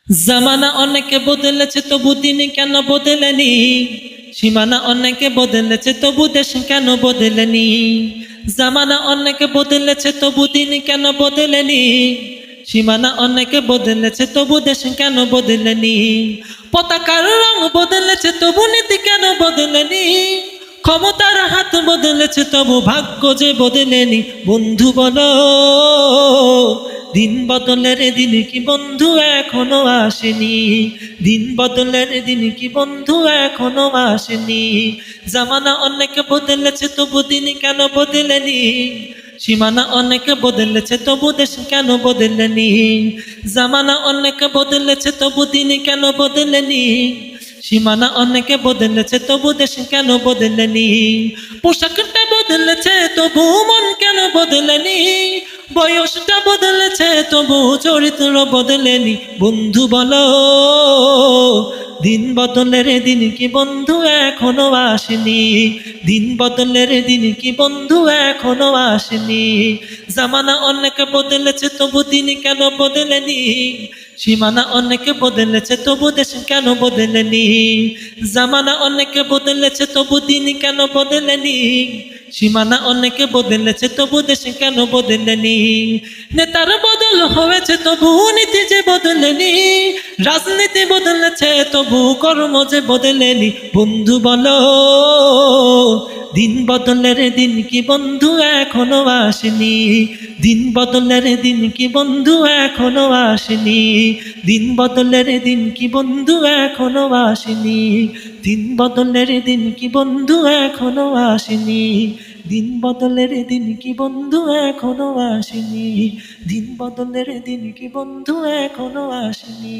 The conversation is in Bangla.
জামানা অনেকে বদলেছে তবু দিন কেন বদলেনি। সীমানা অনেকে বদলেছে তবু দেশ কেন বদলেনি। জামানা অনেকে বদলেছে তবু দিন কেন বদলেনি। সীমানা অনেকে বদলেছে তবু দেশ কেন বদলেনি। পতাকার রং বদলেছে তবু নীতি কেন বদলেনি। ক্ষমতার হাত বদলেছে তবু ভাগ্য যে বদলেনি। বন্ধু বলো, দিন বদলের দিন কি বন্ধু এখনো আসেনি। দিন বদলের দিন কি বন্ধু এখনো আসেনি। জামানা অনেকে বদলেছে তবু দিন কেন বদলেনি। সীমানা অনেকে বদলেছে তবু দেশ কেন বদলেনি। জামানা অনেকে বদলেছে তবু দিন কেন বদলেনি। সীমানা অনেকে বদলেছে তবু দেশ কেন বদলেনি। পোশাকটা বদলেছে তবু মন কেন বদলেনি। বয়সটা বদলেছে তবু চরিত্র বদলেনি। বন্ধু বলো, দিন বদলের দিন কি বন্ধু এখনো আসেনি। দিন বদলের দিন কি বন্ধু এখনো আসেনি। জামানা অনেকে বদলেছে তবু দিন কেন বদলেনি। সীমানা অনেকে বদলেছে তবু দেশ কেন বদলেনি। জামানা অনেকে বদলেছে তবু দিন কেন বদলেনি। সীমানা অনেকে বদলেছে তবু দেশ কেন বদলেনি। নেতার বদল হয়েছে তবু নীতি যে বদলেনি। রাজনীতি বদলেছে তবু কর্ম যে বদলেনি। বন্ধু বলো, দিন বদলের দিন কি বন্ধু এখনো আসেনি। দিন বদলের দিন কি বন্ধু এখনো আসেনি। দিন বদলের দিন কি বন্ধু এখনো আসেনি। দিন বদলের দিন কি বন্ধু এখনো আসেনি। দিন বদলের দিন কি বন্ধু এখনো আসেনি। দিন বদলের দিন কি বন্ধু এখনো আসেনি।